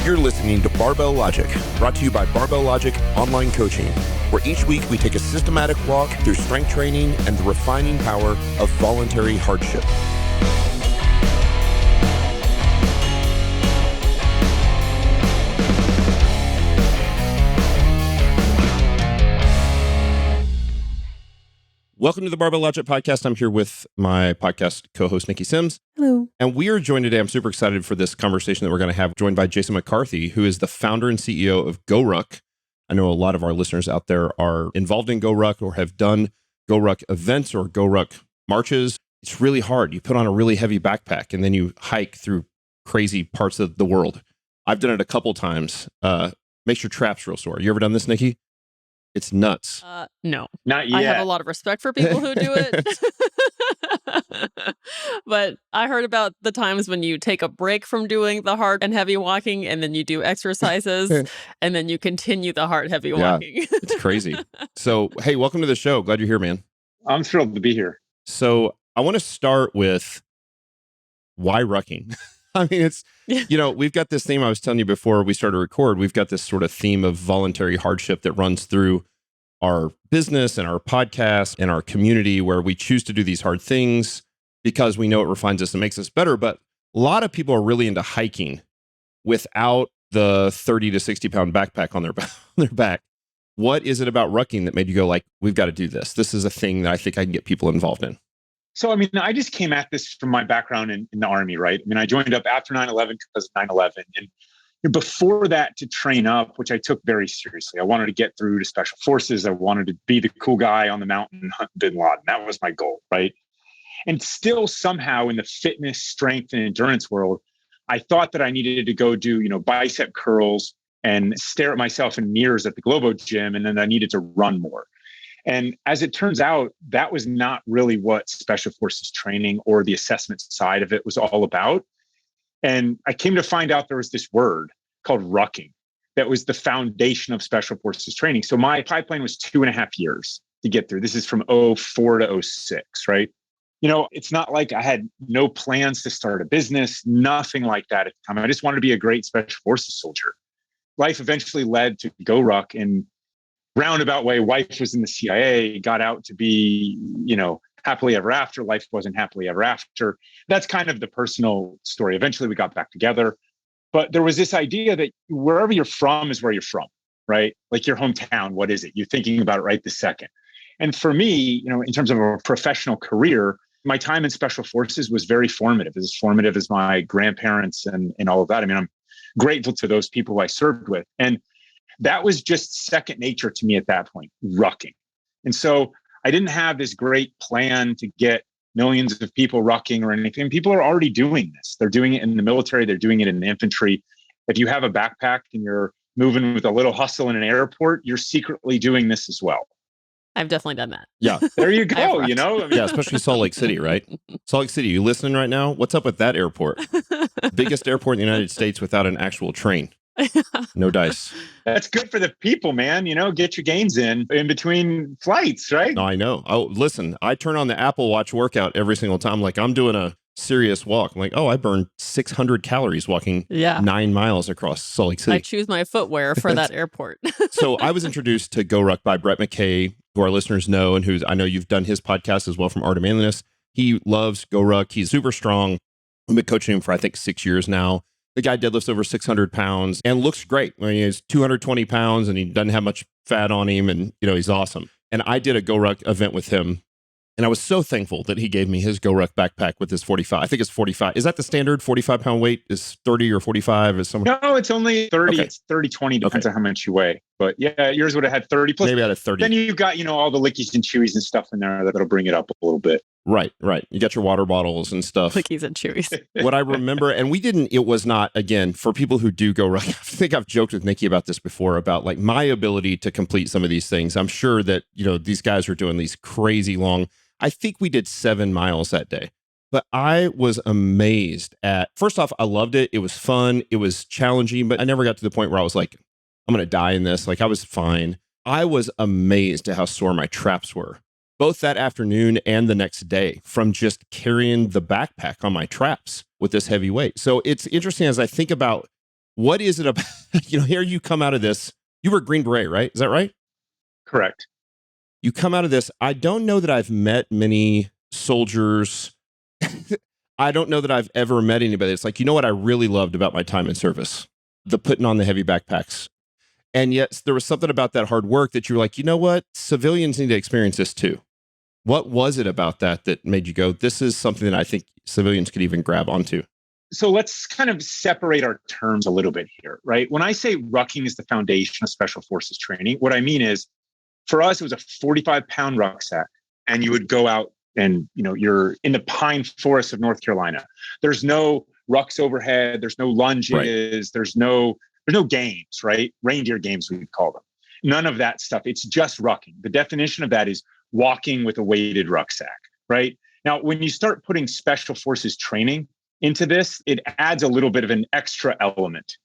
You're listening to Barbell Logic, brought to you by Barbell Logic Online Coaching, where each week we take a systematic walk through strength training and the refining power of voluntary hardship. Welcome to the Barbell Logic podcast. I'm here with my podcast co-host, Nikki Sims. Hello. And we are joined today. I'm super excited for this conversation that we're going to have, joined by Jason McCarthy, who is the founder and CEO of GORUCK. I know a lot of our listeners out there are involved in GORUCK or have done GORUCK events or GORUCK marches. It's really hard. You put on a really heavy backpack and then you hike through crazy parts of the world. I've done it a couple times. Makes your traps real sore. You ever done this, Nikki? It's nuts. No. Not yet. I have a lot of respect for people who do it. But I heard about the times when you take a break from doing the hard and heavy walking and then you do exercises and then you continue the hard, heavy walking. It's crazy. So, hey, welcome to the show. Glad you're here, man. I'm thrilled to be here. So I want to start with why rucking? I mean, it's, we've got this theme I was telling you before we started to record. We've got this sort of theme of voluntary hardship that runs through our business and our podcast and our community, where we choose to do these hard things because we know it refines us and makes us better. But a lot of people are really into hiking without the 30 to 60 pound backpack on their back. What is it about rucking that made you go like, we've got to do this? This is a thing that I think I can get people involved in. So, I just came at this from my background in the Army, right? I joined up after 9/11 because of 9/11. And before that, to train up, which I took very seriously. I wanted to get through to special forces. I wanted to be the cool guy on the mountain and hunt bin Laden. That was my goal, right? And still somehow in the fitness, strength, and endurance world, I thought that I needed to go do, bicep curls and stare at myself in mirrors at the Globo gym. And then I needed to run more. And as it turns out, that was not really what special forces training or the assessment side of it was all about. And I came to find out there was this word called rucking that was the foundation of special forces training. So my pipeline was 2.5 years to get through. This is from 04 to 06, right? It's not like I had no plans to start a business, nothing like that at the time. I just wanted to be a great special forces soldier. Life eventually led to GORUCK in roundabout way. Wife was in the CIA, got out to be, happily ever after. Life wasn't happily ever after. That's kind of the personal story. Eventually we got back together. But there was this idea that wherever you're from is where you're from, right? Like your hometown, what is it? You're thinking about it right this second. And for me, in terms of a professional career, my time in special forces was very formative, as formative as my grandparents and all of that. I'm grateful to those people who I served with. And that was just second nature to me at that point, rucking. And so I didn't have this great plan to get millions of people rucking or anything. People are already doing this. They're doing it in the military. They're doing it in the infantry. If you have a backpack and you're moving with a little hustle in an airport, you're secretly doing this as well. I've definitely done that. Yeah. There you go, Yeah, especially Salt Lake City, right? Salt Lake City, you listening right now? What's up with that airport? Biggest airport in the United States without an actual train. No dice. That's good for the people, man. Get your gains in between flights, right? No, I know. Oh, listen, I turn on the Apple Watch workout every single time. Like I'm doing a serious walk. I'm like, I burned 600 calories walking 9 miles across Salt Lake City. I choose my footwear for that airport. So I was introduced to GORUCK by Brett McKay, who our listeners know, and I know you've done his podcast as well from Art of Manliness. He loves GORUCK. He's super strong. I've been coaching him for, I think, 6 years now. The guy deadlifts over 600 pounds and looks great. He's 220 pounds and he doesn't have much fat on him. And, he's awesome. And I did a GORUCK event with him. And I was so thankful that he gave me his GORUCK backpack with his 45. I think it's 45. Is that the standard 45 pound weight? Is 30 or 45? No, it's only 30. Okay. It's 30, 20, depends on how much you weigh. But yeah, yours would have had 30 plus. Maybe I had a 30. Then you've got, all the lickies and chewies and stuff in there that'll bring it up a little bit. Right. You got your water bottles and stuff. Lickies and chewies. What I remember, and it was not, again, for people who do GORUCK, I think I've joked with Nikki about this before, about like my ability to complete some of these things. I'm sure that, these guys are doing these crazy long, I think we did 7 miles that day. But I was amazed at, first off, I loved it. It was fun. It was challenging, but I never got to the point where I was like, I'm going to die in this. Like I was fine. I was amazed at how sore my traps were, both that afternoon and the next day, from just carrying the backpack on my traps with this heavy weight. So it's interesting as I think about What is it about, here you come out of this, you were Green Beret, right? Is that right? Correct. You come out of this. I don't know that I've met many soldiers. I don't know that I've ever met anybody. It's like, you know what I really loved about my time in service? The putting on the heavy backpacks. And yet there was something about that hard work that you were like, you know what? Civilians need to experience this too. What was it about that that made you go, this is something that I think civilians could even grab onto? So let's kind of separate our terms a little bit here, right? When I say rucking is the foundation of special forces training, what I mean is for us, it was a 45-pound rucksack, and you would go out and, you're in the pine forests of North Carolina. There's no rucks overhead. There's no lunges. Right. There's no games, right? Reindeer games, we'd call them. None of that stuff. It's just rucking. The definition of that is walking with a weighted rucksack, right? Now, when you start putting special forces training into this, it adds a little bit of an extra element,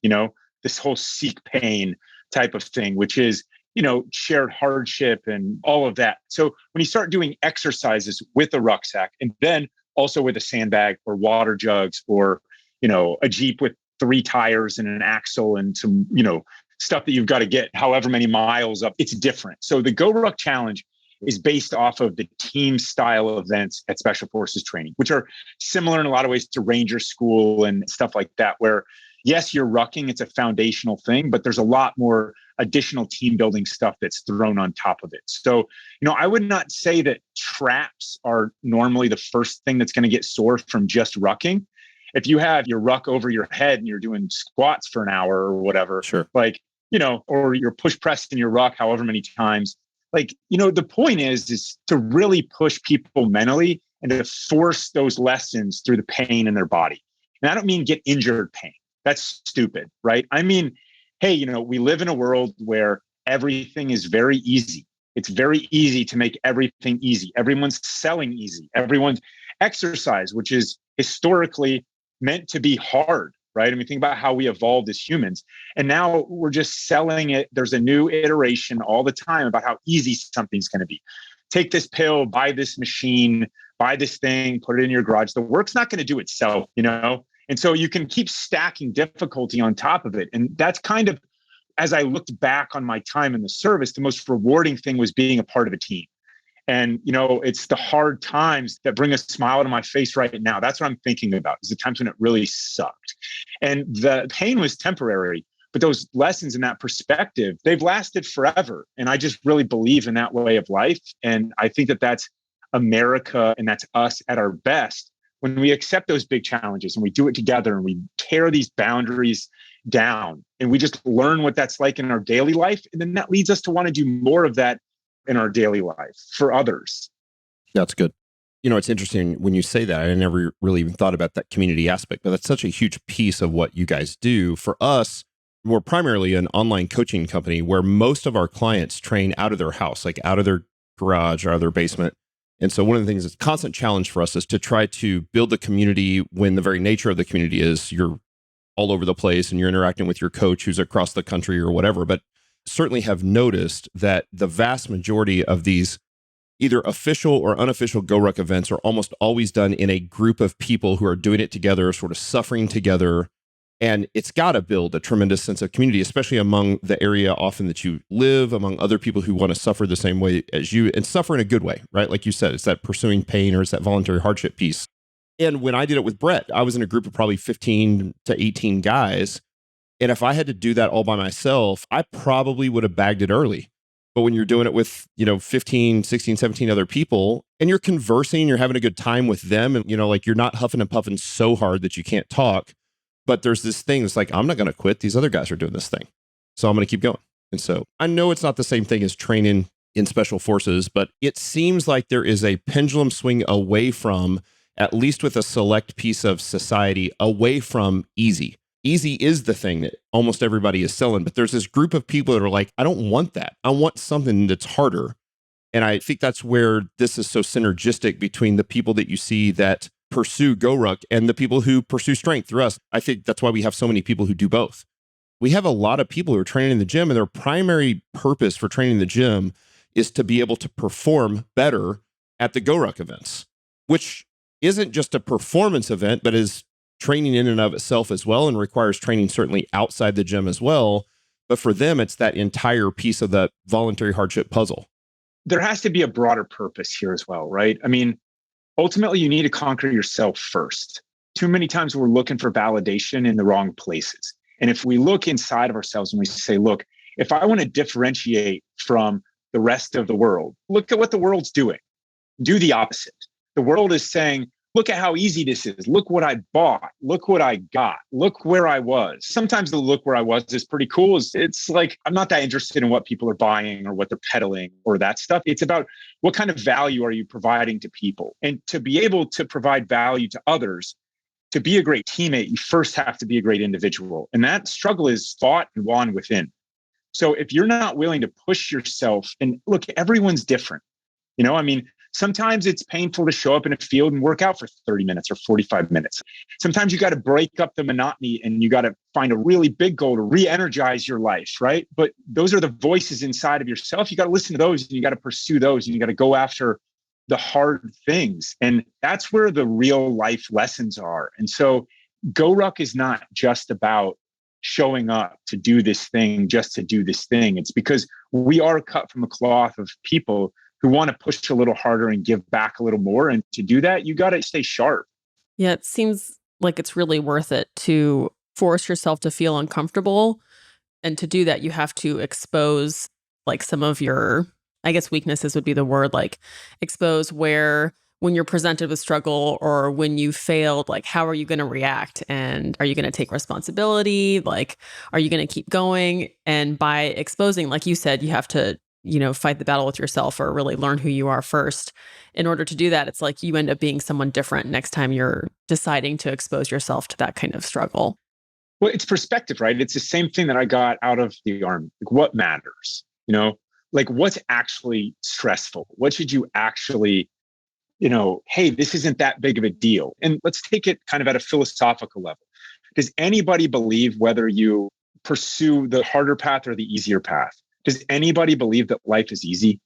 this whole seek pain type of thing, which is, shared hardship and all of that. So when you start doing exercises with a rucksack and then also with a sandbag or water jugs or, a Jeep with 3 tires and an axle and some, stuff that you've got to get however many miles up, it's different. So the GORUCK challenge is based off of the team style events at Special Forces training, which are similar in a lot of ways to Ranger School and stuff like that, where yes, you're rucking, it's a foundational thing, but there's a lot more additional team building stuff that's thrown on top of it. So, I would not say that traps are normally the first thing that's going to get sore from just rucking. If you have your ruck over your head and you're doing squats for an hour or whatever, sure, or you're push pressing your ruck however many times, the point is to really push people mentally and to force those lessons through the pain in their body. And I don't mean get injured pain. That's stupid, right? I mean, hey, we live in a world where everything is very easy. It's very easy to make everything easy. Everyone's selling easy. Everyone's exercise, which is historically meant to be hard, right? I mean, think about how we evolved as humans. And now we're just selling it. There's a new iteration all the time about how easy something's going to be. Take this pill, buy this machine, buy this thing, put it in your garage. The work's not going to do itself, And so you can keep stacking difficulty on top of it. And that's kind of, as I looked back on my time in the service, the most rewarding thing was being a part of a team. And, it's the hard times that bring a smile to my face right now. That's what I'm thinking about, is the times when it really sucked. And the pain was temporary, but those lessons and that perspective, they've lasted forever. And I just really believe in that way of life. And I think that that's America and that's us at our best when we accept those big challenges and we do it together and we tear these boundaries down and we just learn what that's like in our daily life. And then that leads us to want to do more of that in our daily life for others. That's good. It's interesting when you say that. I never really even thought about that community aspect, but that's such a huge piece of what you guys do. For us, we're primarily an online coaching company where most of our clients train out of their house, like out of their garage or out of their basement. And so one of the things that's a constant challenge for us is to try to build a community when the very nature of the community is you're all over the place and you're interacting with your coach who's across the country or whatever. But certainly have noticed that the vast majority of these either official or unofficial GORUCK events are almost always done in a group of people who are doing it together, sort of suffering together. And it's got to build a tremendous sense of community, especially among the area often that you live, among other people who want to suffer the same way as you and suffer in a good way, right? Like you said, it's that pursuing pain or it's that voluntary hardship piece. And when I did it with Brett, I was in a group of probably 15 to 18 guys. And if I had to do that all by myself, I probably would have bagged it early. But when you're doing it with, 15, 16, 17 other people and you're conversing, you're having a good time with them and, you're not huffing and puffing so hard that you can't talk. But there's this thing that's like, I'm not going to quit. These other guys are doing this thing. So I'm going to keep going. And so I know it's not the same thing as training in special forces, but it seems like there is a pendulum swing away from, at least with a select piece of society, away from easy. Easy is the thing that almost everybody is selling, but there's this group of people that are like, I don't want that. I want something that's harder. And I think that's where this is so synergistic between the people that you see that pursue GORUCK and the people who pursue strength through us. I think that's why we have so many people who do both. We have a lot of people who are training in the gym and their primary purpose for training in the gym is to be able to perform better at the GORUCK events, which isn't just a performance event, but is training in and of itself as well, and requires training certainly outside the gym as well. But for them, it's that entire piece of that voluntary hardship puzzle. There has to be a broader purpose here as well, right? I mean, ultimately, you need to conquer yourself first. Too many times we're looking for validation in the wrong places. And if we look inside of ourselves and we say, look, if I want to differentiate from the rest of the world, look at what the world's doing. Do the opposite. The world is saying, look at how easy this is. Look what I bought. Look what I got. Look where I was. Sometimes the look where I was is pretty cool. It's like, I'm not that interested in what people are buying or what they're peddling or that stuff. It's about what kind of value are you providing to people? And to be able to provide value to others, to be a great teammate, you first have to be a great individual. And that struggle is fought and won within. So if you're not willing to push yourself, and look, everyone's different. I mean, sometimes it's painful to show up in a field and work out for 30 minutes or 45 minutes. Sometimes you got to break up the monotony and you got to find a really big goal to re-energize your life, right? But those are the voices inside of yourself. You got to listen to those and you got to pursue those and you got to go after the hard things. And that's where the real life lessons are. And so GORUCK is not just about showing up to do this thing, just to do this thing. It's because we are cut from a cloth of people who want to push a little harder and give back a little more. And to do that, you got to stay sharp. Yeah, it seems like it's really worth it to force yourself to feel uncomfortable. And to do that, you have to expose like some of your, I guess weaknesses would be the word, like expose where when you're presented with struggle or when you failed, like how are you going to react? And are you going to take responsibility? Like, are you going to keep going? And by exposing, like you said, you have to fight the battle with yourself or really learn who you are first. In order to do that, it's like you end up being someone different next time you're deciding to expose yourself to that kind of struggle. Well, it's perspective, right? It's the same thing that I got out of the Army. Like what matters, like what's actually stressful? What should you actually, hey, this isn't that big of a deal. And let's take it kind of at a philosophical level. Does anybody believe whether you pursue the harder path or the easier path? Does anybody believe that life is easy?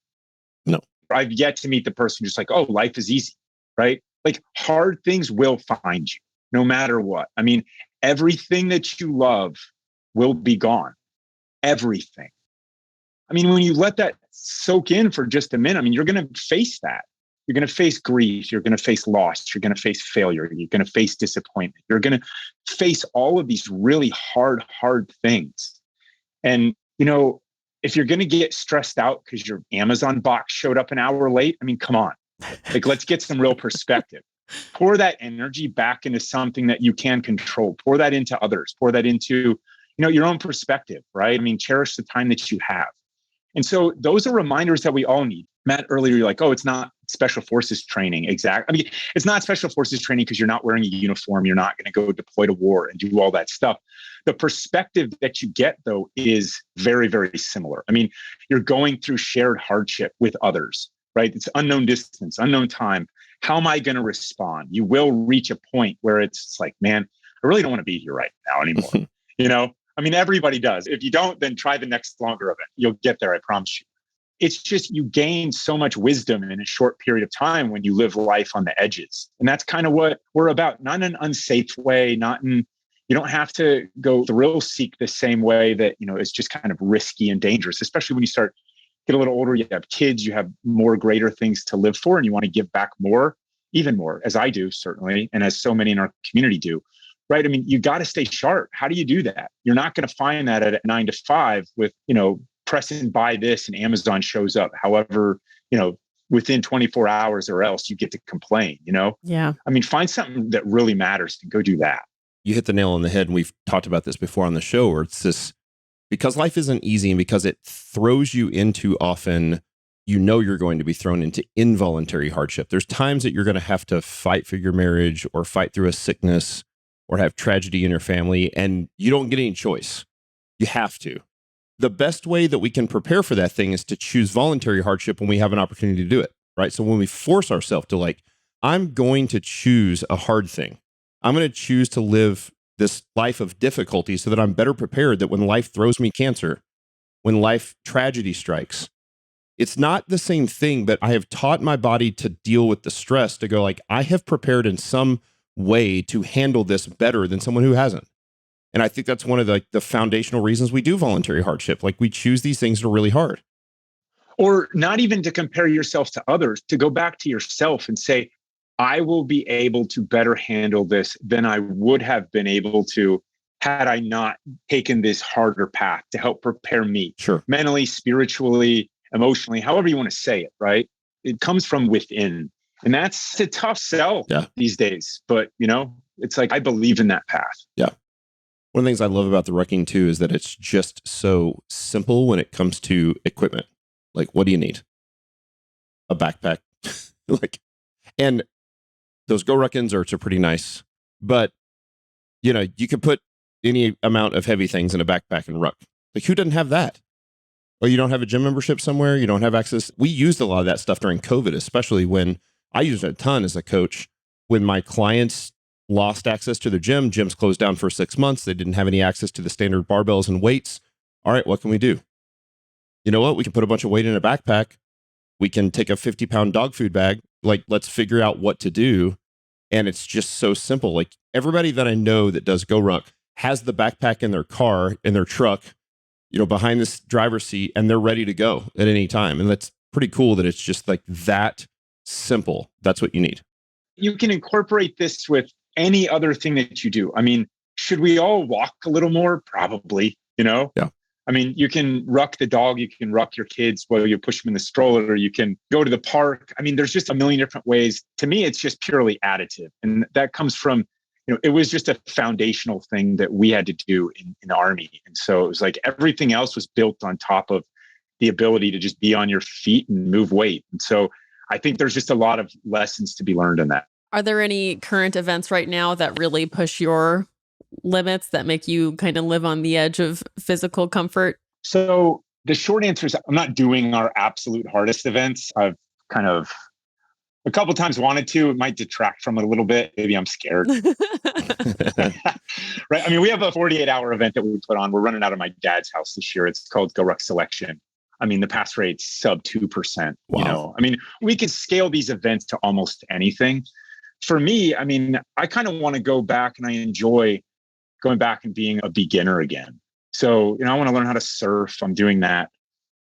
No. I've yet to meet the person who's like, oh, life is easy, right? Like hard things will find you no matter what. I mean, everything that you love will be gone. Everything. I mean, when you let that soak in for just a minute, I mean, you're going to face that. You're going to face grief. You're going to face loss. You're going to face failure. You're going to face disappointment. You're going to face all of these really hard things. And, if you're going to get stressed out because your Amazon box showed up an hour late, I mean, come on. Like, let's get some real perspective. Pour that energy back into something that you can control. Pour that into others. Pour that into, your own perspective, right? I mean, cherish the time that you have. And so those are reminders that we all need. Matt, earlier, you're like, oh, it's not special forces training. Exactly. I mean, it's not special forces training because you're not wearing a uniform. You're not going to go deploy to war and do all that stuff. The perspective that you get, though, is very, very similar. I mean, you're going through shared hardship with others, right? It's unknown distance, unknown time. How am I going to respond? You will reach a point where it's like, man, I really don't want to be here right now anymore. I mean, everybody does. If you don't, then try the next longer of it. You'll get there, I promise you. It's just you gain so much wisdom in a short period of time when you live life on the edges. And that's kind of what we're about, not in an unsafe way, you don't have to go thrill seek the same way that, is just kind of risky and dangerous, especially when you get a little older, you have kids, you have more greater things to live for, and you want to give back more, even more, as I do, certainly, and as so many in our community do. Right. I mean, you got to stay sharp. How do you do that? You're not going to find that at 9 to 5 with, pressing buy this and Amazon shows up. However, within 24 hours or else you get to complain, Yeah. I mean, find something that really matters and go do that. You hit the nail on the head. And we've talked about this before on the show, where it's this, because life isn't easy and because it throws you into often, you're going to be thrown into involuntary hardship. There's times that you're going to have to fight for your marriage or fight through a sickness or have tragedy in your family, and you don't get any choice. You have to. The best way that we can prepare for that thing is to choose voluntary hardship when we have an opportunity to do it, right? So when we force ourselves to I'm going to choose a hard thing. I'm going to choose to live this life of difficulty so that I'm better prepared that when life throws me cancer, when life tragedy strikes, it's not the same thing, but I have taught my body to deal with the stress, to go I have prepared in some way to handle this better than someone who hasn't. And I think that's one of the foundational reasons we do voluntary hardship. Like, we choose these things that are really hard. Or not even to compare yourself to others, to go back to yourself and say, I will be able to better handle this than I would have been able to had I not taken this harder path to help prepare me. Sure. Mentally, spiritually, emotionally, however you want to say it, right? It comes from within. And that's a tough sell these days. But, it's like, I believe in that path. Yeah. One of the things I love about the rucking too is that it's just so simple when it comes to equipment. Like, what do you need? A backpack. And those GORUCKins are pretty nice, but you could put any amount of heavy things in a backpack and ruck. Like, who doesn't have that? Or you don't have a gym membership somewhere, you don't have access. We used a lot of that stuff during COVID, especially when I used it a ton as a coach. When my clients lost access to their gyms closed down for 6 months. They didn't have any access to the standard barbells and weights. All right, what can we do? You know what? We can put a bunch of weight in a backpack. We can take a 50-pound dog food bag. Like, let's figure out what to do. And it's just so simple. Like, everybody that I know that does GORUCK has the backpack in their car, in their truck, behind this driver's seat, and they're ready to go at any time. And that's pretty cool that it's just like that simple. That's what you need. You can incorporate this with any other thing that you do. I mean, should we all walk a little more? Probably, Yeah. I mean, you can ruck the dog, you can ruck your kids, whether you push them in the stroller, you can go to the park. I mean, there's just a million different ways. To me, it's just purely additive. And that comes from, it was just a foundational thing that we had to do in the Army. And so it was like everything else was built on top of the ability to just be on your feet and move weight. And so I think there's just a lot of lessons to be learned in that. Are there any current events right now that really push your limits, that make you kind of live on the edge of physical comfort? So the short answer is I'm not doing our absolute hardest events. I've kind of a couple of times wanted to. It might detract from it a little bit. Maybe I'm scared. Right. I mean, we have a 48-hour event that we put on. We're running out of my dad's house this year. It's called GORUCK Selection. I mean, the pass rate's sub 2%. Wow. I mean, we could scale these events to almost anything. For me, I mean, I kind of want to go back, and I enjoy going back and being a beginner again. So, I want to learn how to surf. I'm doing that.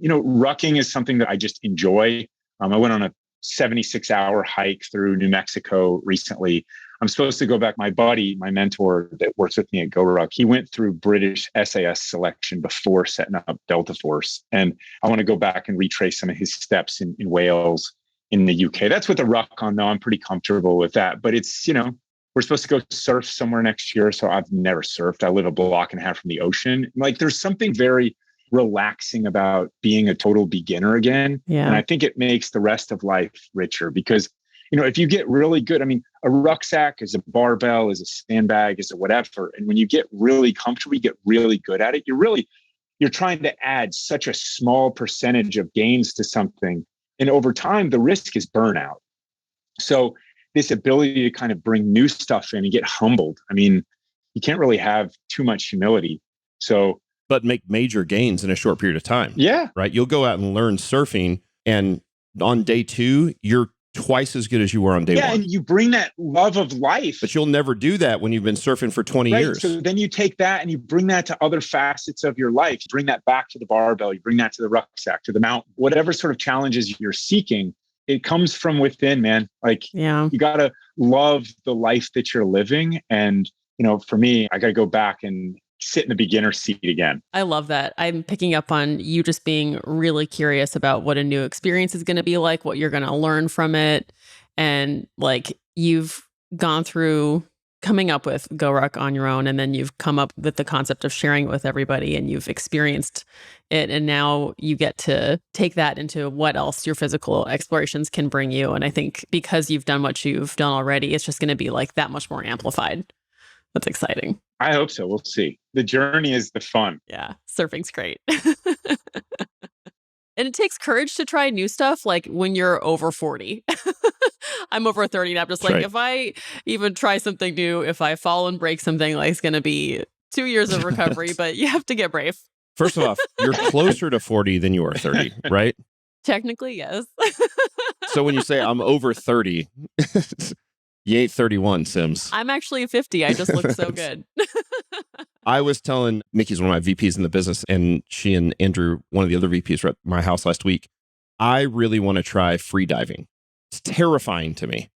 Rucking is something that I just enjoy. I went on a 76-hour hike through New Mexico recently. I'm supposed to go back. My buddy, my mentor that works with me at GORUCK, he went through British SAS selection before setting up Delta Force. And I want to go back and retrace some of his steps in Wales, in the UK. That's with a ruck on, though. I'm pretty comfortable with that. But it's, we're supposed to go surf somewhere next year. So I've never surfed. I live a block and a half from the ocean. Like, there's something very relaxing about being a total beginner again. Yeah. And I think it makes the rest of life richer because, if you get really good, I mean, a rucksack is a barbell, is a sandbag, is a whatever. And when you get really comfortable, you get really good at it. You're trying to add such a small percentage of gains to something. And over time, the risk is burnout. So this ability to kind of bring new stuff in and get humbled. I mean, you can't really have too much humility. But make major gains in a short period of time. Yeah. Right. You'll go out and learn surfing, and on day 2, you're twice as good as you were on day 1. Yeah. And you bring that love of life. But you'll never do that when you've been surfing for 20 years. So then you take that and you bring that to other facets of your life. You bring that back to the barbell. You bring that to the rucksack, to the mountain, whatever sort of challenges you're seeking. It comes from within, man. Like, you got to love the life that you're living. And, for me, I got to go back and sit in the beginner seat again. I love that. I'm picking up on you just being really curious about what a new experience is going to be like, what you're going to learn from it. And like, you've gone through coming up with GORUCK on your own, and then you've come up with the concept of sharing it with everybody, and you've experienced it. And now you get to take that into what else your physical explorations can bring you. And I think because you've done what you've done already, it's just going to be like that much more amplified. That's exciting. I hope so. We'll see. The journey is the fun. Yeah. Surfing's great. And it takes courage to try new stuff, like when you're over 40. I'm over 30 and I'm just like, Right. If I even try something new, if I fall and break something, like it's going to be 2 years of recovery, but you have to get brave. First of all, you're closer to 40 than you are 30, right? Technically, yes. So when you say I'm over 30, You ain't 31, Sims. I'm actually 50. I just look so good. I was telling Mickey's one of my VPs in the business, and she and Andrew, one of the other VPs, were at my house last week. I really want to try free diving. It's terrifying to me.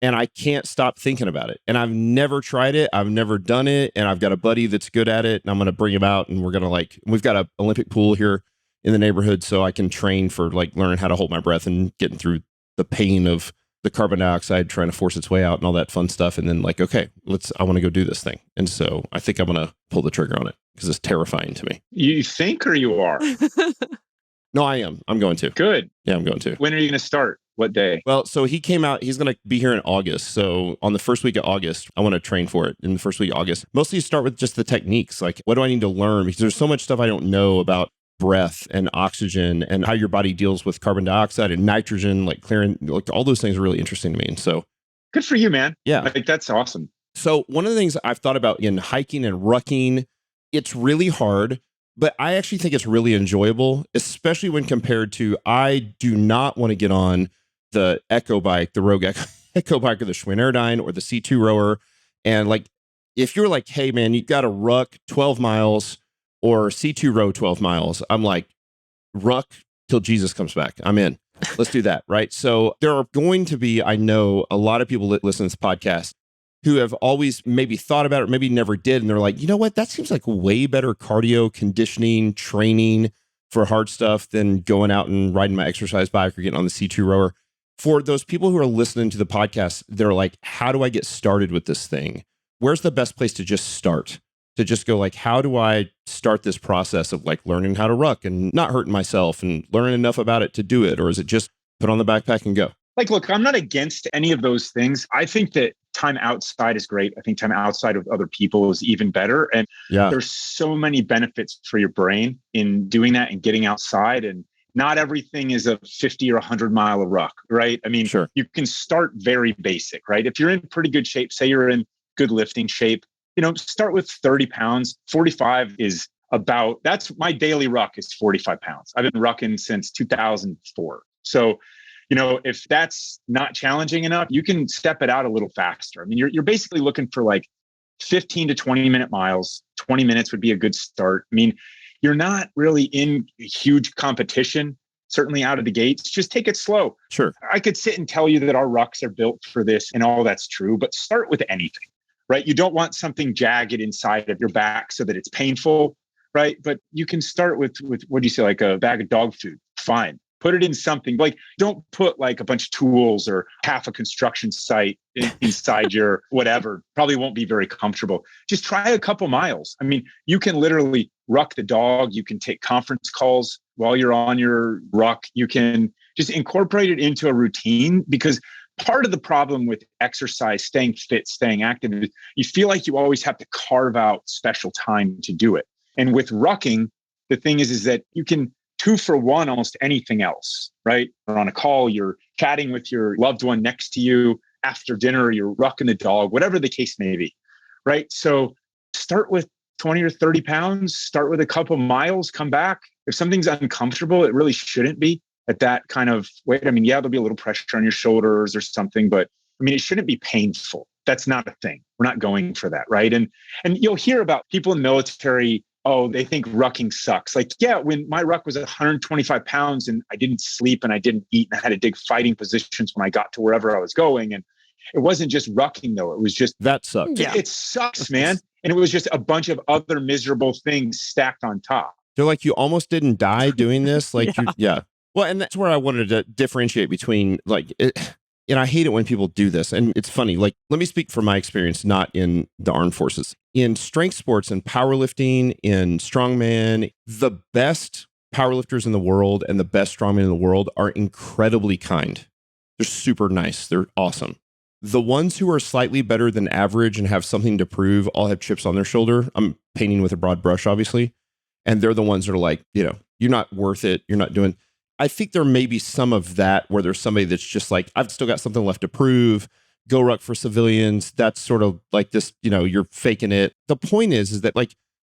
And I can't stop thinking about it. And I've never tried it. I've never done it. And I've got a buddy that's good at it. And I'm going to bring him out, and we're going to we've got an Olympic pool here in the neighborhood. So I can train for learning how to hold my breath and getting through the pain of the carbon dioxide trying to force its way out and all that fun stuff. And then okay, I want to go do this thing. And so I think I'm going to pull the trigger on it because it's terrifying to me. You think, or you are? No, I am. I'm going to. Good. Yeah, I'm going to. When are you going to start? What day? Well, so he came out, he's going to be here in August. So on the first week of August, I want to train for it in the first week of August. Mostly start with just the techniques. What do I need to learn? Because there's so much stuff I don't know about breath and oxygen and how your body deals with carbon dioxide and nitrogen, clearing, all those things are really interesting to me. And so. Good for you, man. Yeah. That's awesome. So one of the things I've thought about in hiking and rucking, it's really hard, but I actually think it's really enjoyable, especially when compared to, I do not want to get on the Echo bike, the Rogue Echo bike, or the Schwinn Airdyne or the C2 rower. And if you're hey man, you got to ruck 12 miles or C2 row 12 miles, I'm ruck till Jesus comes back. I'm in. Let's do that. Right. So there are going to be, I know, a lot of people that listen to this podcast who have always maybe thought about it, or maybe never did. And they're you know what? That seems like way better cardio, conditioning, training for hard stuff than going out and riding my exercise bike or getting on the C2 rower. For those people who are listening to the podcast, they're how do I get started with this thing? Where's the best place to just start? To just go how do I start this process of learning how to ruck and not hurting myself and learning enough about it to do it? Or is it just put on the backpack and go? Look, I'm not against any of those things. I think that time outside is great. I think time outside of other people is even better. And there's so many benefits for your brain in doing that and getting outside. And not everything is a 50 or 100 mile ruck, right? I mean, sure. You can start very basic, right? If you're in pretty good shape, say you're in good lifting shape, start with 30 pounds. 45 is that's my daily ruck is 45 pounds. I've been rucking since 2004. So, if that's not challenging enough, you can step it out a little faster. I mean, you're basically looking for 15 to 20 minute miles. 20 minutes would be a good start. I mean, you're not really in huge competition, certainly out of the gates. Just take it slow. Sure. I could sit and tell you that our rucks are built for this and all that's true, but start with anything, right? You don't want something jagged inside of your back so that it's painful, right? But you can start with what do you say, a bag of dog food. Fine. Put it in something don't put a bunch of tools or half a construction site inside your whatever. Probably won't be very comfortable. Just try a couple miles. I mean, you can literally ruck the dog. You can take conference calls while you're on your ruck. You can just incorporate it into a routine, because part of the problem with exercise, staying fit, staying active, is you feel like you always have to carve out special time to do it. And with rucking, the thing is that you can 2 for 1 almost anything else, right? Or on a call, you're chatting with your loved one next to you. After dinner, you're rucking the dog, whatever the case may be, right? So start with 20 or 30 pounds, start with a couple miles, come back. If something's uncomfortable, it really shouldn't be at that kind of weight. I mean, there'll be a little pressure on your shoulders or something, but I mean, it shouldn't be painful. That's not a thing. We're not going for that, right? And you'll hear about people in the military, they think rucking sucks. When my ruck was 125 pounds and I didn't sleep and I didn't eat and I had to dig fighting positions when I got to wherever I was going. And it wasn't just rucking though. It was just, that sucks. Yeah. It sucks, man. And it was just a bunch of other miserable things stacked on top. They're you almost didn't die doing this. Yeah. Well, and that's where I wanted to differentiate between and I hate it when people do this. And it's funny, let me speak from my experience, not in the armed forces. In strength sports and powerlifting, in strongman, the best powerlifters in the world and the best strongmen in the world are incredibly kind. They're super nice. They're awesome. The ones who are slightly better than average and have something to prove all have chips on their shoulder. I'm painting with a broad brush, obviously. And they're the ones that are you're not worth it. You're not doing. I think there may be some of that where there's somebody that's just I've still got something left to prove. GORUCK for civilians. That's sort of this, you're faking it. The point is that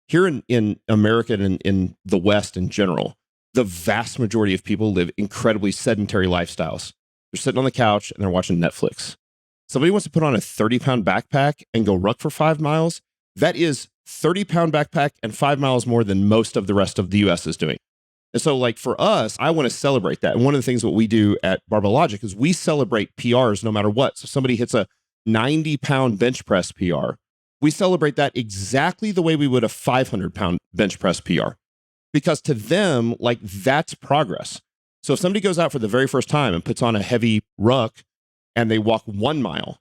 here in America and in the West in general, the vast majority of people live incredibly sedentary lifestyles. They're sitting on the couch and they're watching Netflix. Somebody wants to put on a 30-pound backpack and go ruck for 5 miles. That is 30-pound backpack and 5 miles more than most of the rest of the US is doing. And so like for us, I want to celebrate that. And one of the things that we do at Barbell Logic is we celebrate PRs no matter what. So somebody hits a 90-pound bench press PR. We celebrate that exactly the way we would a 500-pound bench press PR. Because to them, like that's progress. So if somebody goes out for the very first time and puts on a heavy ruck and they walk 1 mile,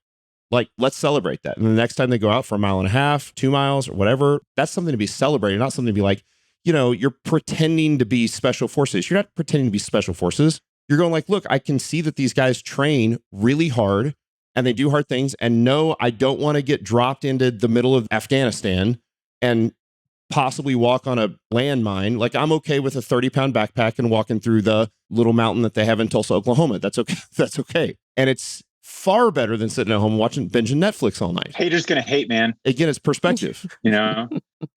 like let's celebrate that. And the next time they go out for 1.5 miles, 2 miles or whatever, that's something to be celebrated, not something to be like, you know, you're pretending to be special forces. You're not pretending to be special forces. You're going like, look, I can see that these guys train really hard and they do hard things. And no, I don't want to get dropped into the middle of Afghanistan and possibly walk on a landmine. Like I'm okay with a 30-pound backpack and walking through the little mountain that they have in Tulsa, Oklahoma. That's okay. That's okay. And it's far better than sitting at home watching binging Netflix all night. Haters gonna hate, man. Again, it's perspective. You know,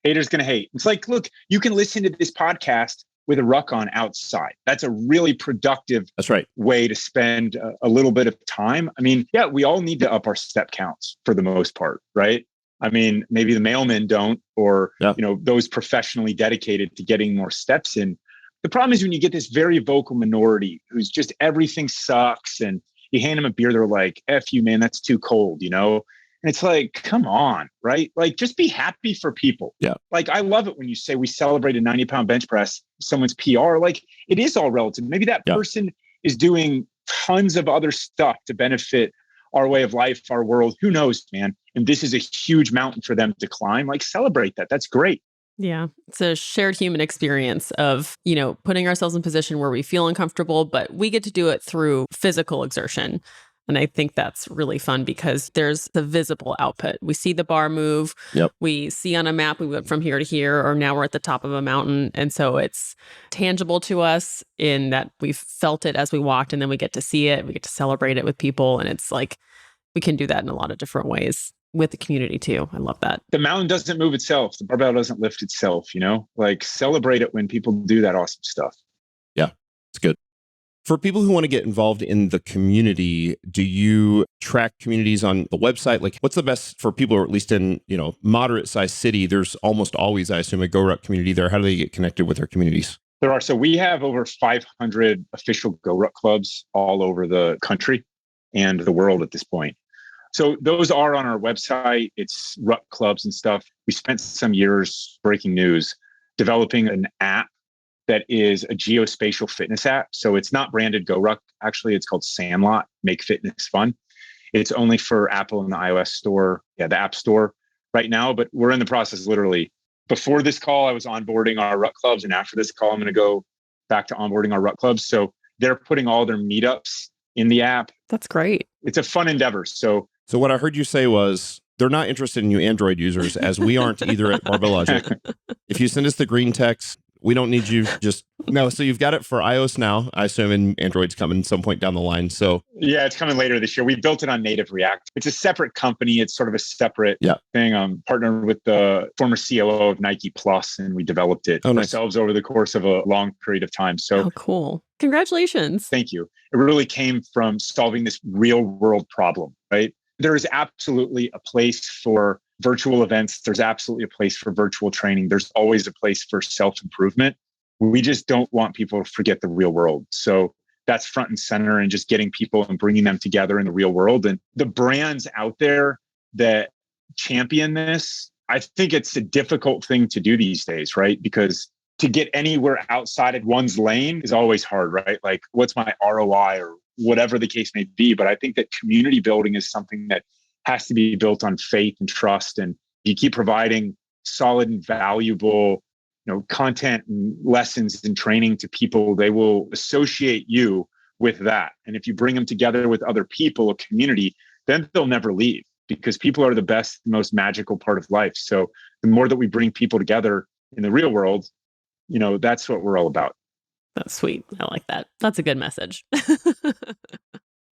haters gonna hate. It's like, look, you can listen to this podcast with a ruck on outside. That's a really productive That's right. way to spend a little bit of time. I mean, yeah, we all need to up our step counts for the most part, right? I mean, maybe the mailmen don't, or you know, those professionally dedicated to getting more steps in. The problem is when you get this very vocal minority who's just everything sucks, and you hand them a beer, they're like, F you, man, that's too cold, you know? And it's like, come on, right? Like, just be happy for people. Yeah. Like, I love it when you say we celebrate a 90-pound bench press, someone's PR. Like, it is all relative. Maybe that person is doing tons of other stuff to benefit our way of life, our world. Who knows, man? And this is a huge mountain for them to climb. Like, celebrate that. That's great. Yeah. It's a shared human experience of, you know, putting ourselves in a position where we feel uncomfortable, but we get to do it through physical exertion. And I think that's really fun because there's the visible output. We see the bar move. Yep. We see on a map, we went from here to here, or now we're at the top of a mountain. And so it's tangible to us in that we've felt it as we walked, and then we get to see it. We get to celebrate it with people. And it's like, we can do that in a lot of different ways with the community too. I love that. The mountain doesn't move itself. The barbell doesn't lift itself, you know, like celebrate it when people do that awesome stuff. Yeah, it's good. For people who want to get involved in the community, do you track communities on the website? Like what's the best for people, or at least in, you know, moderate sized city, there's almost always, I assume, a GORUCK community there. How do they get connected with their communities? There are. So we have over 500 official GORUCK clubs all over the country and the world at this point. So those are on our website. It's ruck clubs and stuff. We spent some years, breaking news, developing an app that is a geospatial fitness app. So it's not branded GORUCK. Actually, it's called Sandlot, Make Fitness Fun. It's only for Apple and the iOS store, the App Store right now. But we're in the process, literally. Before this call, I was onboarding our ruck clubs. And after this call, I'm going to go back to onboarding our ruck clubs. So they're putting all their meetups in the app. That's great. It's a fun endeavor. So what I heard you say was they're not interested in you Android users, as we aren't either at Barbell Logic. If you send us the green text, we don't need you. No. So you've got it for iOS now, I assume, and Android's coming some point down the line. So yeah, it's coming later this year. We built it on native React. It's a separate company. It's sort of a separate thing. I'm partnered with the former COO of Nike Plus, and we developed it ourselves over the course of a long period of time. So cool. Congratulations. Thank you. It really came from solving this real world problem, right? There is absolutely a place for virtual events. There's absolutely a place for virtual training. There's always a place for self-improvement. We just don't want people to forget the real world. So that's front and center, and just getting people and bringing them together in the real world. And the brands out there that champion this, I think it's a difficult thing to do these days, right? Because to get anywhere outside of one's lane is always hard, right? Like, what's my ROI or whatever the case may be. But I think that community building is something that has to be built on faith and trust. And you keep providing solid and valuable, you know, content and lessons and training to people, they will associate you with that. And if you bring them together with other people, a community, then they'll never leave, because people are the best, most magical part of life. So the more that we bring people together in the real world, you know, that's what we're all about. That's sweet. I like that. That's a good message.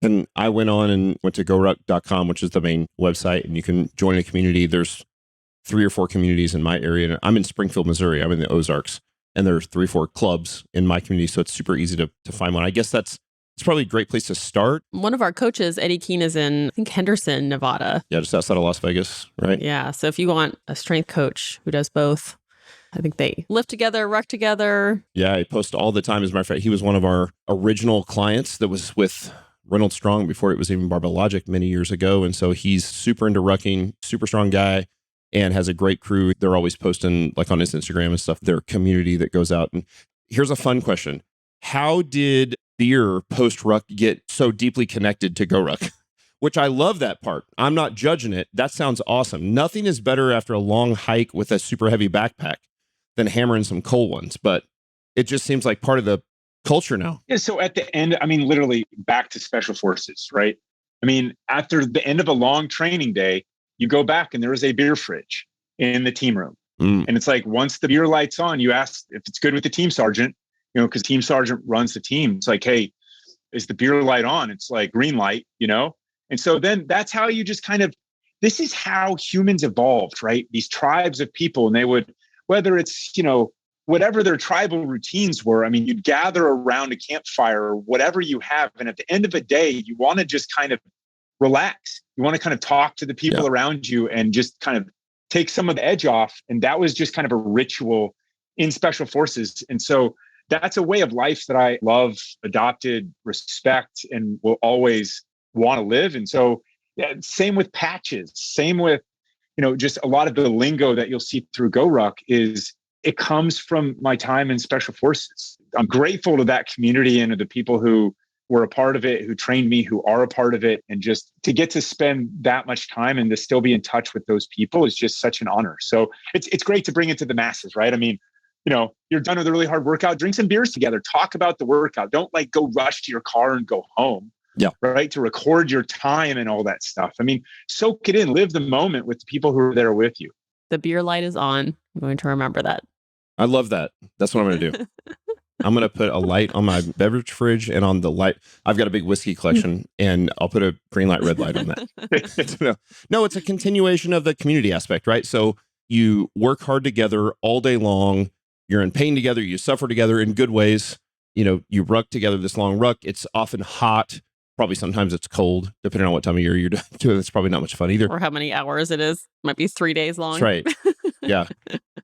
And I went on and went to goruck.com, which is the main website, and you can join a community. There's 3 or 4 communities in my area. I'm in Springfield, Missouri. I'm in the Ozarks, and there's 3 or 4 clubs in my community. So it's super easy to find one. I guess that's it's probably a great place to start. One of our coaches, Eddie Keene, is in, I think, Henderson, Nevada. Yeah, just outside of Las Vegas, right? Yeah. So if you want a strength coach who does both, I think they lift together, ruck together. Yeah, I post all the time. As a matter of fact, he was one of our original clients that was with Reynolds Strong before it was even Barbell Logic many years ago. And so he's super into rucking, super strong guy, and has a great crew. They're always posting like on his Instagram and stuff, their community that goes out. And here's a fun question. How did beer post-ruck get so deeply connected to GORUCK? Which I love that part. I'm not judging it. That sounds awesome. Nothing is better after a long hike with a super heavy backpack than hammering some cold ones. But it just seems like part of the culture now. Yeah. So at the end, I mean, literally back to special forces, right? I mean, after the end of a long training day, you go back and there is a beer fridge in the team room. And it's like, once the beer light's on, you ask if it's good with the team sergeant, you know, because team sergeant runs the team. It's like, hey, is the beer light on? It's like green light, you know? And so then that's how you just kind of, this is how humans evolved, right? These tribes of people, and they would, whether it's, you know, whatever their tribal routines were, I mean, you'd gather around a campfire or whatever you have. And at the end of the day, you want to just kind of relax. You want to kind of talk to the people around you and just kind of take some of the edge off. And that was just kind of a ritual in special forces. And so that's a way of life that I love, adopted, respect, and will always want to live. And so same with patches, same with, you know, just a lot of the lingo that you'll see through GORUCK is it comes from my time in special forces. I'm grateful to that community and to the people who were a part of it, who trained me, who are a part of it. And just to get to spend that much time and to still be in touch with those people is just such an honor. So it's great to bring it to the masses, right? I mean, you know, you're done with a really hard workout, drink some beers together, talk about the workout. Don't like go rush to your car and go home. Yeah. Right. To record your time and all that stuff. I mean, soak it in, live the moment with the people who are there with you. The beer light is on. I'm going to remember that. I love that. That's what I'm going to do. I'm going to put a light on my beverage fridge and on the light. I've got a big whiskey collection and I'll put a green light, red light on that. No, it's a continuation of the community aspect, right? So you work hard together all day long. You're in pain together. You suffer together in good ways. You know, you ruck together this long ruck. It's often hot. Probably sometimes it's cold, depending on what time of year you're doing. It's probably not much fun either. Or how many hours it is. Might be 3 days long. That's right. Yeah.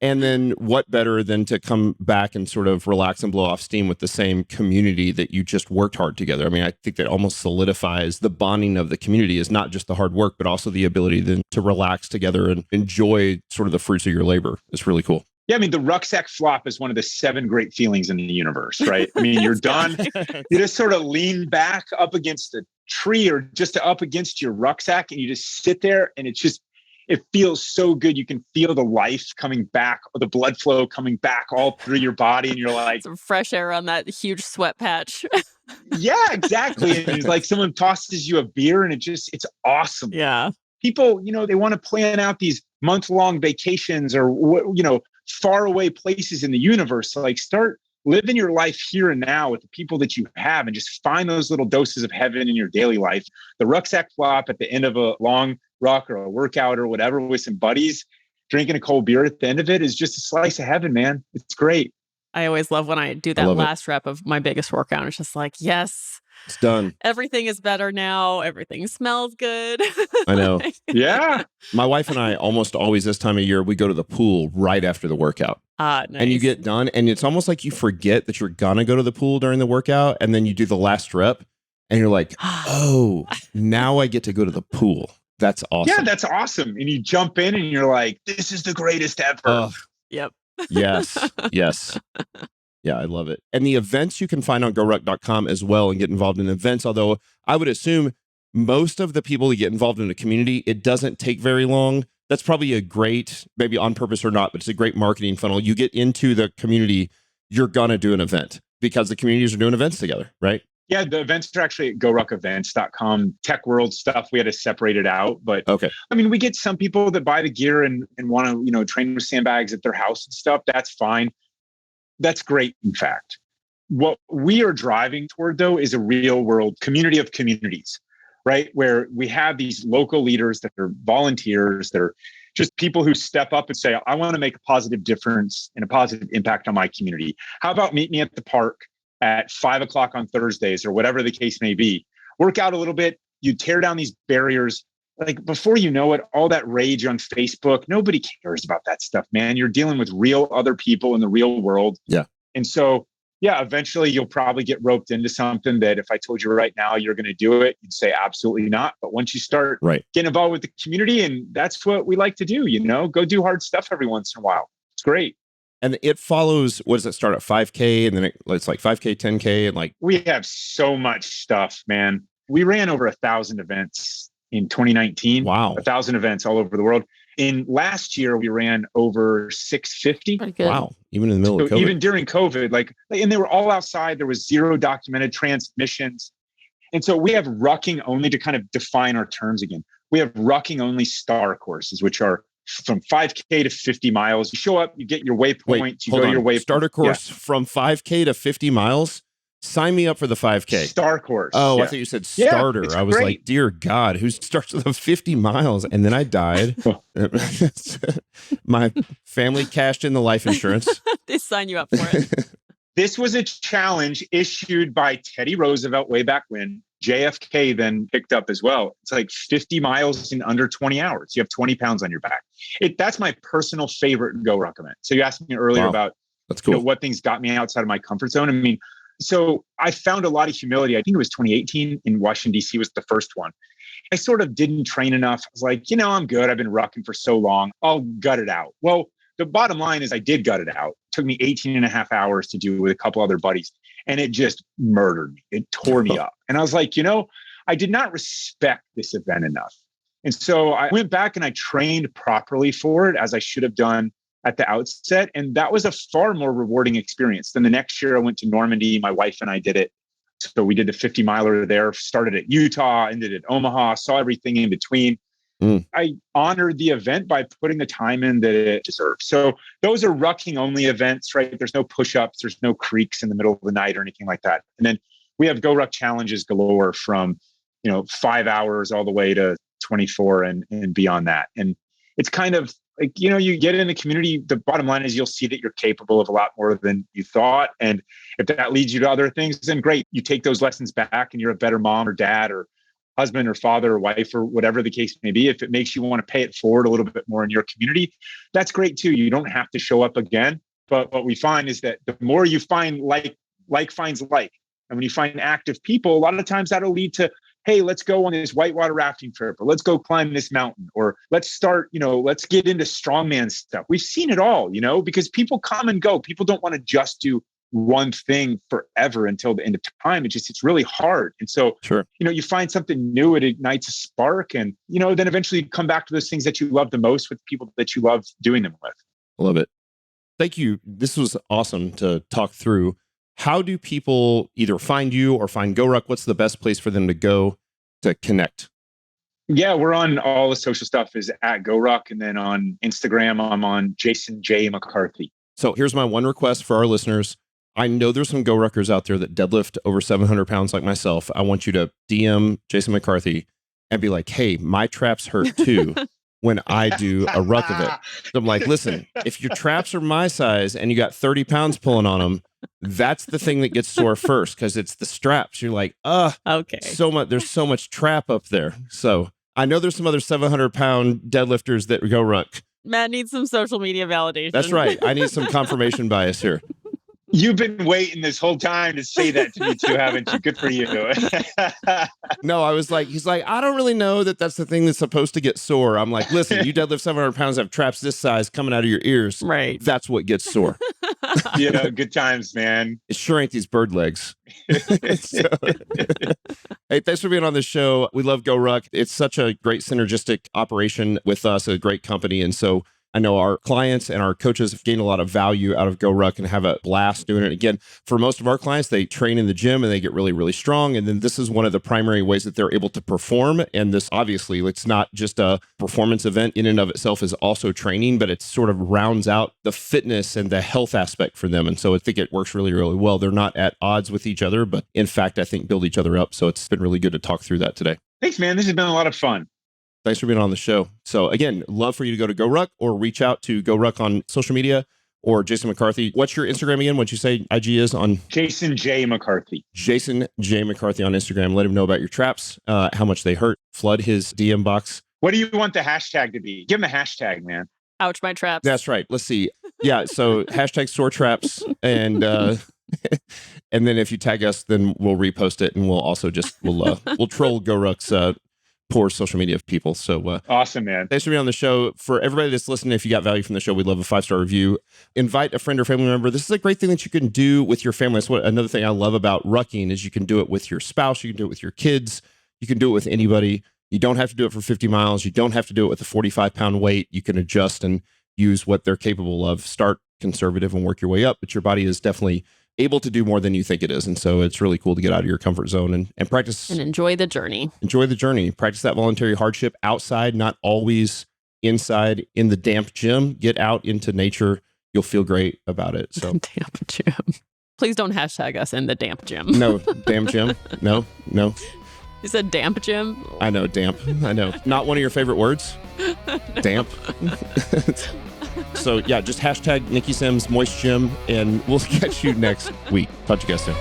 And then what better than to come back and sort of relax and blow off steam with the same community that you just worked hard together. I mean, I think that almost solidifies the bonding of the community is not just the hard work, but also the ability then to relax together and enjoy sort of the fruits of your labor. It's really cool. Yeah, I mean, the rucksack flop is one of the 7 great feelings in the universe, right? I mean, you're done. You just sort of lean back up against a tree or just up against your rucksack and you just sit there and it's just, it feels so good. You can feel the life coming back, or the blood flow coming back all through your body. And you're like, some fresh air on that huge sweat patch. Yeah, exactly. And it's like someone tosses you a beer and it's awesome. Yeah. People, you know, they want to plan out these month-long vacations or, you know, far away places in the universe. Like start living your life here and now with the people that you have and just find those little doses of heaven in your daily life. The rucksack flop at the end of a long ruck or a workout or whatever with some buddies, drinking a cold beer at the end of it is just a slice of heaven, man. It's great. I always love when I do that last rep of my biggest workout. It's just like, yes, it's done. Everything is better now. Everything smells good. I know. Yeah. My wife and I almost always this time of year, we go to the pool right after the workout. Nice. And you get done and it's almost like you forget that you're going to go to the pool during the workout. And then you do the last rep and you're like, oh, now I get to go to the pool. That's awesome. Yeah, that's awesome. And you jump in and you're like, this is the greatest ever. Yep. Yes. Yes. Yeah, I love it. And the events you can find on GORUCK.com as well and get involved in events. Although I would assume most of the people that get involved in a community, it doesn't take very long. That's probably a great, maybe on purpose or not, but it's a great marketing funnel. You get into the community, you're going to do an event because the communities are doing events together, right? Yeah, the events are actually at GORUCKevents.com. Tech world stuff, we had to separate it out. But okay. I mean, we get some people that buy the gear and want to, you know, train with sandbags at their house and stuff. That's fine. That's great, in fact. What we are driving toward, though, is a real world community of communities, right? Where we have these local leaders that are volunteers, that are just people who step up and say, I want to make a positive difference and a positive impact on my community. How about meet me at the park at 5 o'clock on Thursdays or whatever the case may be. Work out a little bit. You tear down these barriers. Like before you know it, all that rage on Facebook, nobody cares about that stuff, man. You're dealing with real other people in the real world. Yeah. And so, yeah, eventually you'll probably get roped into something that if I told you right now you're going to do it, you'd say absolutely not. But once you start getting involved with the community, and that's what we like to do, go do hard stuff every once in a while. It's great. And it follows, what does it start at 5K? And then it's like 5K, 10K, and like. We have so much stuff, man. We ran over 1,000 events in 2019. Wow. 1,000 events all over the world. In last year, we ran over 650. Wow. Even in the middle of COVID. Even during COVID, and they were all outside. There was 0 documented transmissions. And so we have rucking only to kind of define our terms again. We have rucking only star courses, which are from 5K to 50 miles. You show up, you get your waypoint, you go to your waypoint. Starter course from 5K to 50 miles? Sign me up for the 5K. Star course. Oh, I thought you said starter. I was like, dear God, who starts with 50 miles? And then I died. My family cashed in the life insurance. They sign you up for it. This was a challenge issued by Teddy Roosevelt way back when. JFK then picked up as well. It's like 50 miles in under 20 hours. You have 20 pounds on your back. That's my personal favorite GORUCK event. So you asked me earlier about That's cool. What things got me outside of my comfort zone. I mean, so I found a lot of humility. I think it was 2018 in Washington, D.C. was the first one. I sort of didn't train enough. I was like, I'm good. I've been rucking for so long. I'll gut it out. Well, the bottom line is I did gut it out. It took me 18 and a half hours to do with a couple other buddies. And it just murdered me. It tore me up. And I was like, I did not respect this event enough. And so I went back and I trained properly for it as I should have done at the outset. And that was a far more rewarding experience. Then the next year I went to Normandy. My wife and I did it. So we did the 50 miler there, started at Utah, ended at Omaha, saw everything in between. I honored the event by putting the time in that it deserved. So those are rucking only events, right? There's no push-ups, there's no creeks in the middle of the night or anything like that. And then we have GORUCK challenges galore from, 5 hours all the way to 24 and beyond that. And it's kind of like, you get in the community, the bottom line is you'll see that you're capable of a lot more than you thought. And if that leads you to other things, then great. You take those lessons back and you're a better mom or dad or husband or father or wife or whatever the case may be. If it makes you want to pay it forward a little bit more in your community, that's great too. You don't have to show up again. But what we find is that the more you find like finds like. And when you find active people, a lot of times that'll lead to, hey, let's go on this whitewater rafting trip, or let's go climb this mountain, or let's start, let's get into strongman stuff. We've seen it all, because people come and go. People don't want to just do one thing forever until the end of time. It's really hard. And so, you find something new, it ignites a spark, and, then eventually you come back to those things that you love the most with people that you love doing them with. I love it. Thank you. This was awesome to talk through. How do people either find you or find GORUCK? What's the best place for them to go to connect? Yeah, we're on all the social stuff is at GORUCK. And then on Instagram, I'm on Jason J. McCarthy. So here's my one request for our listeners. I know there's some GORUCKers out there that deadlift over 700 pounds like myself. I want you to DM Jason McCarthy and be like, hey, my traps hurt too when I do a ruck of it. So I'm like, listen, if your traps are my size and you got 30 pounds pulling on them, that's the thing that gets sore first, because it's the straps. You're like, okay. There's so much trap up there. So I know there's some other 700-pound deadlifters that go ruck. Matt needs some social media validation. That's right. I need some confirmation bias here. You've been waiting this whole time to say that to me too, haven't you? Good for you. No, I was like, he's like, I don't really know that that's the thing that's supposed to get sore. I'm like, listen, you deadlift 700 pounds, have traps this size coming out of your ears. Right. That's what gets sore. Good times, man. It sure ain't these bird legs. So, hey, thanks for being on the show. We love GORUCK. It's such a great synergistic operation with us, a great company. And so I know our clients and our coaches have gained a lot of value out of GORUCK and have a blast doing it. Again, for most of our clients, they train in the gym and they get really, really strong. And then this is one of the primary ways that they're able to perform. And this, obviously, it's not just a performance event in and of itself, is also training, but it sort of rounds out the fitness and the health aspect for them. And so I think it works really, really well. They're not at odds with each other, but in fact, I think build each other up. So it's been really good to talk through that today. Thanks, man. This has been a lot of fun. Thanks for being on the show. So again, love for you to go to GORUCK or reach out to GORUCK on social media or Jason McCarthy. What's your Instagram again? What'd you say IG is on? Jason J. McCarthy. Jason J. McCarthy on Instagram. Let him know about your traps, how much they hurt. Flood his DM box. What do you want the hashtag to be? Give him the hashtag, man. Ouch, my traps. That's right. Let's see. Yeah. So hashtag sore traps. And and then if you tag us, then we'll repost it. And we'll also we'll troll GORUCK's poor social media people. So awesome, man. Thanks for being on the show. For everybody that's listening, if you got value from the show, we'd love a 5-star review. Invite a friend or family member. This is a great thing that you can do with your family. That's what another thing I love about rucking is you can do it with your spouse. You can do it with your kids. You can do it with anybody. You don't have to do it for 50 miles. You don't have to do it with a 45-pound weight. You can adjust and use what they're capable of. Start conservative and work your way up, but your body is definitely able to do more than you think it is. And so it's really cool to get out of your comfort zone and practice. And enjoy the journey. Enjoy the journey. Practice that voluntary hardship outside, not always inside in the damp gym. Get out into nature. You'll feel great about it. So Damp gym. Please don't hashtag us in the damp gym. No, damn gym. No. You said damp gym? I know, damp. I know. Not one of your favorite words? No. Damp. So yeah, just hashtag Nikki Sims Moist Gym, and we'll catch you next week. Talk to you guys soon.